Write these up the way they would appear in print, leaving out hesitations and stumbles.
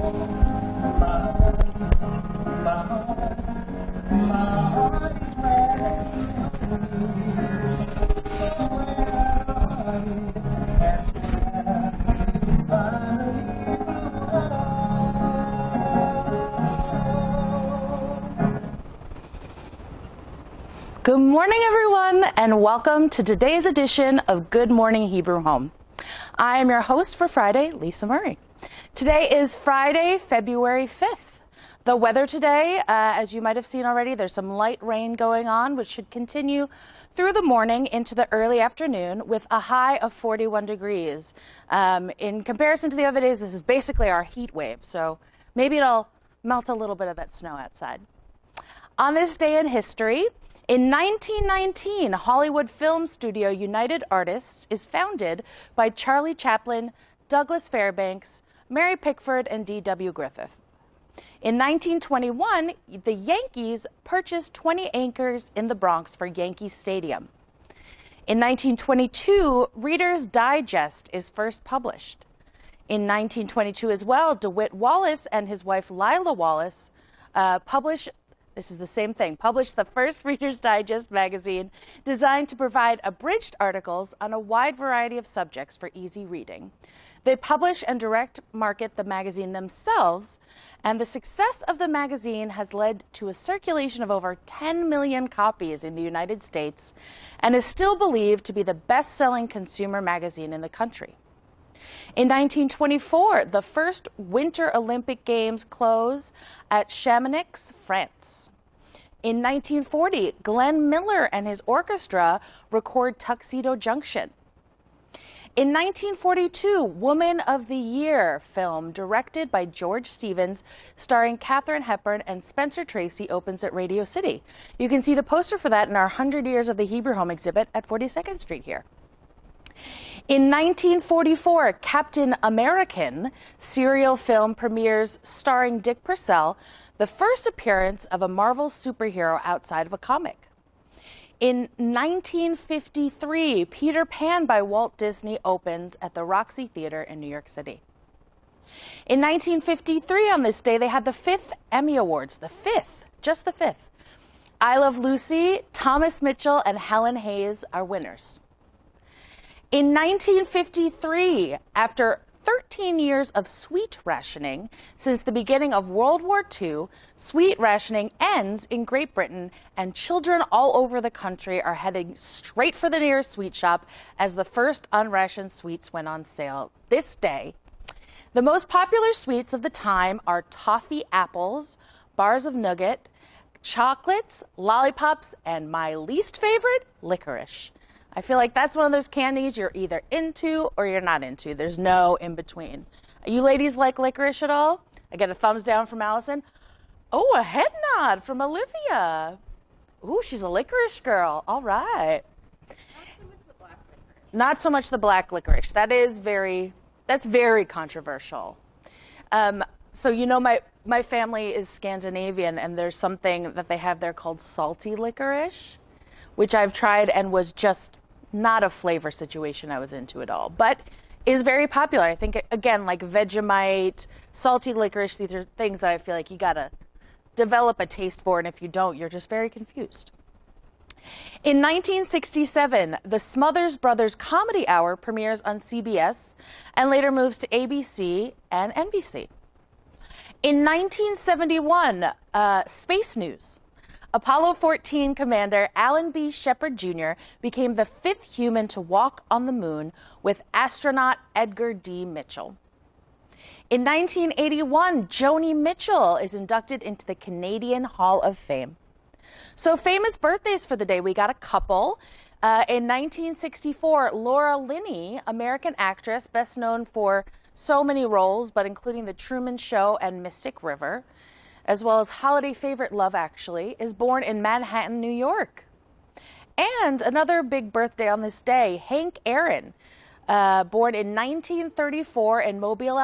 Good morning, everyone, and welcome to today's edition of Good Morning Hebrew Home. I am your host for Friday, Liisa Murray. Today is Friday, February 5th. The weather today, as you might have seen already, there's some light rain going on, which should continue through the morning into the early afternoon with a high of 41 degrees. In comparison to the other days, this is basically our heat wave, so maybe it'll melt a little bit of that snow outside. On this day in history, in 1919, Hollywood film studio United Artists is founded by Charlie Chaplin, Douglas Fairbanks, Mary Pickford, and D.W. Griffith. In 1921, the Yankees purchased 20 acres in the Bronx for Yankee Stadium. In 1922, Reader's Digest is first published. In 1922 as well, DeWitt Wallace and his wife Lila Wallace published the first Reader's Digest magazine designed to provide abridged articles on a wide variety of subjects for easy reading. They publish and direct market the magazine themselves, and the success of the magazine has led to a circulation of over 10 million copies in the United States and is still believed to be the best-selling consumer magazine in the country. In 1924, the first Winter Olympic Games close at Chamonix, France. In 1940, Glenn Miller and his orchestra record Tuxedo Junction. In 1942, Woman of the Year film, directed by George Stevens, starring Katharine Hepburn and Spencer Tracy, opens at Radio City. You can see the poster for that in our 100 Years of the Hebrew Home exhibit at 42nd Street here. In 1944, Captain American serial film premieres starring Dick Purcell, the first appearance of a Marvel superhero outside of a comic. In 1953, Peter Pan by Walt Disney opens at the Roxy Theater in New York City. In 1953, on this day, they had the 5th Emmy Awards, just the 5th. I Love Lucy, Thomas Mitchell, and Helen Hayes are winners. In 1953, after 13 years of sweet rationing, since the beginning of World War II, sweet rationing ends in Great Britain, and children all over the country are heading straight for the nearest sweet shop as the first unrationed sweets went on sale this day. The most popular sweets of the time are toffee apples, bars of nougat, chocolates, lollipops, and my least favorite, licorice. I feel like that's one of those candies you're either into or you're not into. There's no in between. You ladies like licorice at all? I get a thumbs down from Allison. Oh, a head nod from Olivia. Ooh, she's a licorice girl. All right. Not so much the black licorice. That's very controversial. So you know my family is Scandinavian, and there's something that they have there called salty licorice, which I've tried and was just not a flavor situation I was into at all, but is very popular. I think, again, like Vegemite, salty licorice, these are things that I feel like you gotta develop a taste for, and if you don't, you're just very confused. In 1967, the Smothers Brothers Comedy Hour premieres on CBS and later moves to ABC and NBC. In 1971, space news. Apollo 14 commander Alan B. Shepard Jr. became the 5th human to walk on the moon with astronaut Edgar D. Mitchell. In 1981, Joni Mitchell is inducted into the Canadian Hall of Fame. So famous birthdays for the day, we got a couple. In 1964, Laura Linney, American actress, best known for so many roles, but including The Truman Show and Mystic River, as well as holiday favorite Love Actually, is born in Manhattan, New York. And another big birthday on this day, Hank Aaron, born in 1934 in Mobile,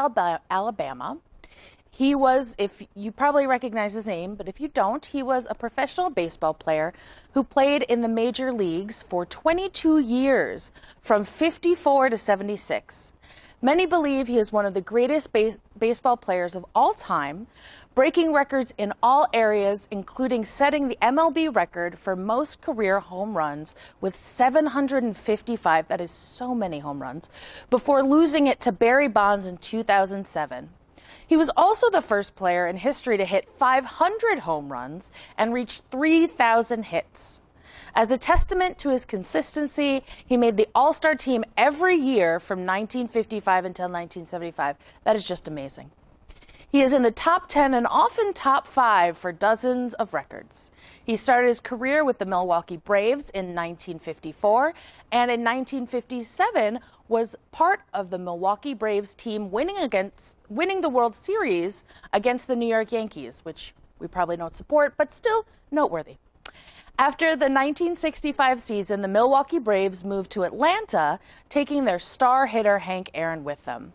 Alabama. He was, if you probably recognize his name, but if you don't, he was a professional baseball player who played in the major leagues for 22 years, from 54 to 76. Many believe he is one of the greatest baseball players of all time, breaking records in all areas, including setting the MLB record for most career home runs with 755. That is so many home runs, before losing it to Barry Bonds in 2007. He was also the first player in history to hit 500 home runs and reach 3,000 hits. As a testament to his consistency, he made the All-Star team every year from 1955 until 1975. That is just amazing. He is in the top 10 and often top 5 for dozens of records. He started his career with the Milwaukee Braves in 1954, and in 1957 was part of the Milwaukee Braves team winning the World Series against the New York Yankees, which we probably don't support, but still noteworthy. After the 1965 season, the Milwaukee Braves moved to Atlanta, taking their star hitter Hank Aaron with them.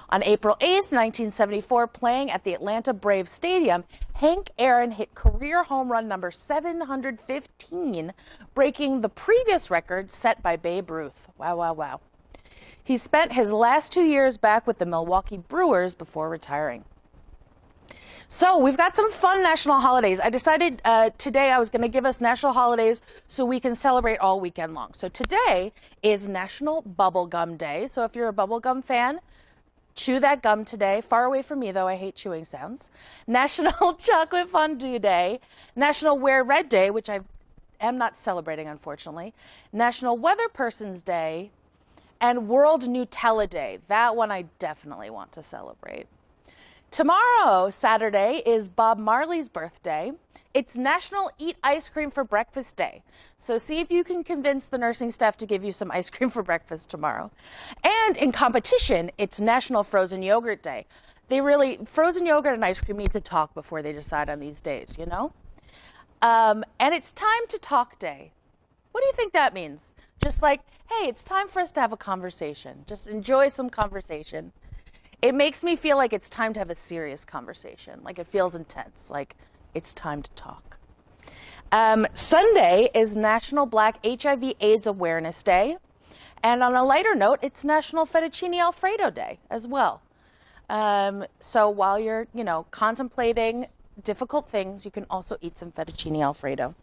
On April 8, 1974, playing at the Atlanta Braves Stadium, Hank Aaron hit career home run number 715, breaking the previous record set by Babe Ruth. Wow, wow, wow. He spent his last 2 years back with the Milwaukee Brewers before retiring. So we've got some fun national holidays. I decided today I was going to give us national holidays so we can celebrate all weekend long. So today is National Bubblegum Day. So if you're a bubblegum fan, chew that gum today. Far away from me, though. I hate chewing sounds. National Chocolate Fondue Day. National Wear Red Day, which I am not celebrating, unfortunately. National Weather Person's Day. And World Nutella Day. That one I definitely want to celebrate. Tomorrow, Saturday, is Bob Marley's birthday. It's National Eat Ice Cream for Breakfast Day. So see if you can convince the nursing staff to give you some ice cream for breakfast tomorrow. And in competition, it's National Frozen Yogurt Day. Frozen yogurt and ice cream need to talk before they decide on these days, you know? And it's Time to Talk Day. What do you think that means? Just like, hey, it's time for us to have a conversation. Just enjoy some conversation. It makes me feel like it's time to have a serious conversation. Like it feels intense, like it's time to talk. Sunday is National Black HIV/AIDS Awareness Day. And on a lighter note, it's National Fettuccine Alfredo Day as well. So while you're, contemplating difficult things, you can also eat some fettuccine Alfredo.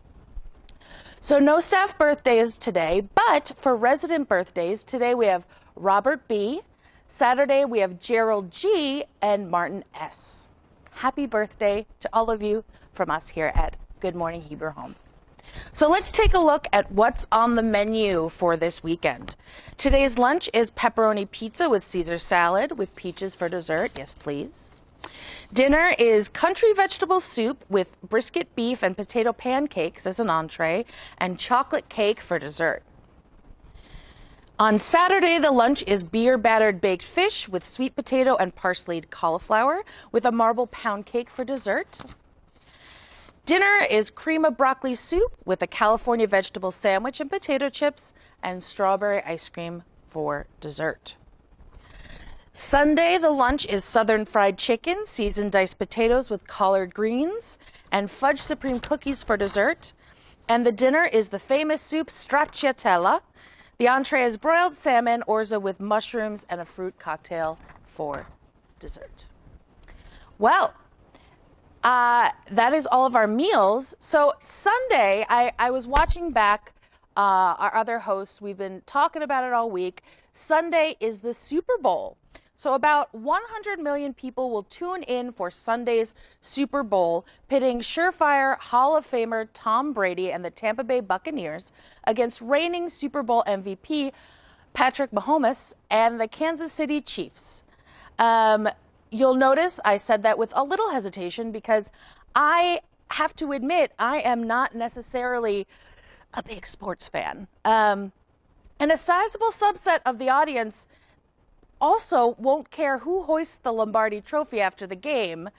So no staff birthdays today, but for resident birthdays, today we have Robert B., Saturday, we have Gerald G. and Martin S. Happy birthday to all of you from us here at Good Morning Hebrew Home. So let's take a look at what's on the menu for this weekend. Today's lunch is pepperoni pizza with Caesar salad with peaches for dessert. Yes, please. Dinner is country vegetable soup with brisket beef and potato pancakes as an entree and chocolate cake for dessert. On Saturday, the lunch is beer-battered baked fish with sweet potato and parsleyed cauliflower with a marble pound cake for dessert. Dinner is cream of broccoli soup with a California vegetable sandwich and potato chips and strawberry ice cream for dessert. Sunday, the lunch is southern fried chicken, seasoned diced potatoes with collard greens, and fudge supreme cookies for dessert. And the dinner is the famous soup stracciatella. The entree is broiled salmon, orzo with mushrooms, and a fruit cocktail for dessert. Well, that is all of our meals. So Sunday, I was watching back our other hosts. We've been talking about it all week. Sunday is the Super Bowl. So about 100 million people will tune in for Sunday's Super Bowl, pitting surefire Hall of Famer Tom Brady and the Tampa Bay Buccaneers against reigning Super Bowl MVP Patrick Mahomes and the Kansas City Chiefs. You'll notice I said that with a little hesitation because I have to admit I am not necessarily a big sports fan. And a sizable subset of the audience also won't care who hoists the Lombardi Trophy after the game.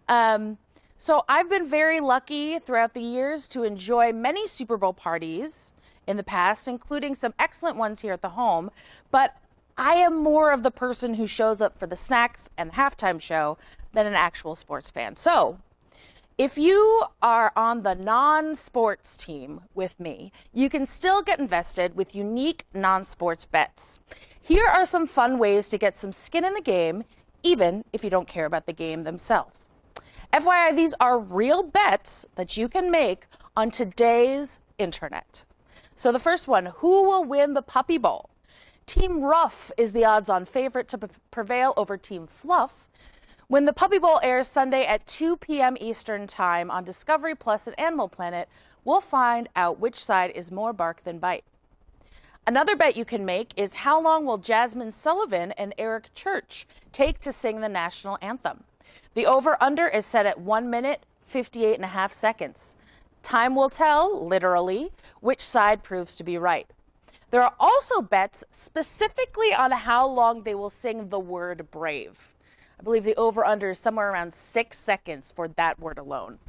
So I've been very lucky throughout the years to enjoy many Super Bowl parties in the past, including some excellent ones here at the home. But I am more of the person who shows up for the snacks and halftime show than an actual sports fan. So if you are on the non-sports team with me, you can still get invested with unique non-sports bets. Here are some fun ways to get some skin in the game, even if you don't care about the game themselves. FYI, these are real bets that you can make on today's internet. So the first one, who will win the Puppy Bowl? Team Rough is the odds-on favorite to prevail over Team Fluff. When the Puppy Bowl airs Sunday at 2 p.m. Eastern Time on Discovery Plus and Animal Planet, we'll find out which side is more bark than bite. Another bet you can make is how long will Jasmine Sullivan and Eric Church take to sing the national anthem? The over-under is set at 1 minute, 58 and a half seconds. Time will tell, literally, which side proves to be right. There are also bets specifically on how long they will sing the word brave. I believe the over-under is somewhere around 6 seconds for that word alone.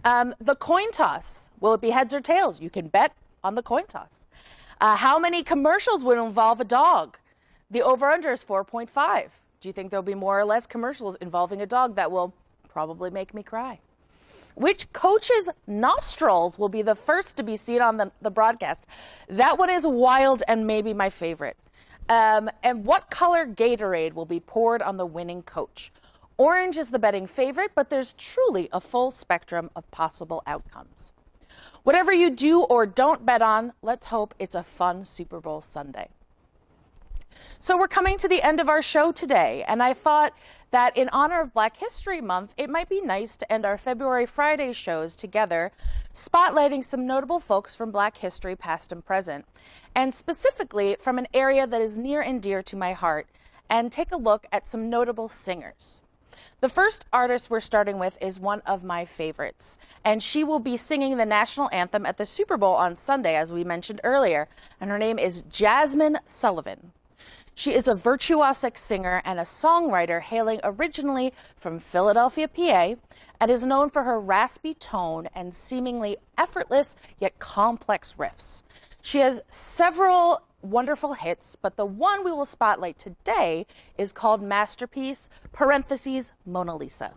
The coin toss. Will it be heads or tails? You can bet on the coin toss. How many commercials would involve a dog? The over-under is 4.5. Do you think there'll be more or less commercials involving a dog that will probably make me cry? Which coach's nostrils will be the first to be seen on the broadcast? That one is wild and maybe my favorite. And what color Gatorade will be poured on the winning coach? Orange is the betting favorite, but there's truly a full spectrum of possible outcomes. Whatever you do or don't bet on, let's hope it's a fun Super Bowl Sunday. So we're coming to the end of our show today, and I thought that in honor of Black History Month, it might be nice to end our February Friday shows together, spotlighting some notable folks from Black history, past and present, and specifically from an area that is near and dear to my heart, and take a look at some notable singers. The first artist we're starting with is one of my favorites, and she will be singing the national anthem at the Super Bowl on Sunday, as we mentioned earlier, and her name is Jasmine Sullivan. She is a virtuosic singer and a songwriter hailing originally from Philadelphia, PA, and is known for her raspy tone and seemingly effortless yet complex riffs. She has several wonderful hits, but the one we will spotlight today is called Masterpiece, parentheses, Mona Lisa.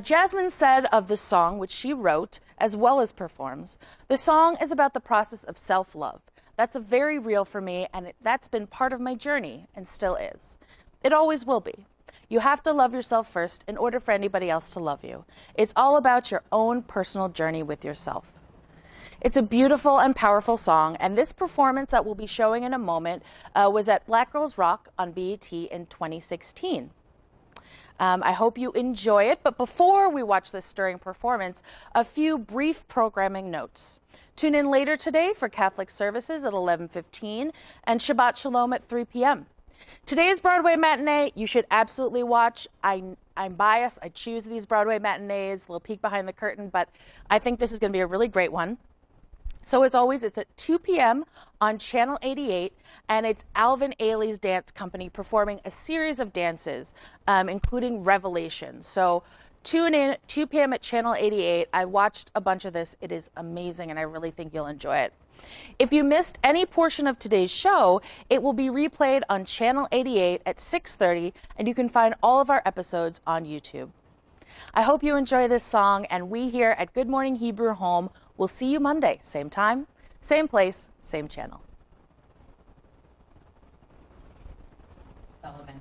Jasmine said of the song, which she wrote as well as performs, the song is about the process of self-love. That's very real for me, and that's been part of my journey and still is. It always will be. You have to love yourself first in order for anybody else to love you. It's all about your own personal journey with yourself. It's a beautiful and powerful song, and this performance that we'll be showing in a moment was at Black Girls Rock on BET in 2016. I hope you enjoy it, but before we watch this stirring performance, a few brief programming notes. Tune in later today for Catholic services at 11:15 and Shabbat Shalom at 3 p.m. Today's Broadway matinee you should absolutely watch. I'm biased. I choose these Broadway matinees, a little peek behind the curtain, but I think this is going to be a really great one. So as always, it's at 2 p.m. on Channel 88, and it's Alvin Ailey's dance company performing a series of dances, including Revelation. So tune in, 2 p.m. at Channel 88. I watched a bunch of this. It is amazing, and I really think you'll enjoy it. If you missed any portion of today's show, it will be replayed on Channel 88 at 6:30, and you can find all of our episodes on YouTube. I hope you enjoy this song, and we here at Good Morning Hebrew Home will see you Monday, same time, same place, same channel. Sullivan.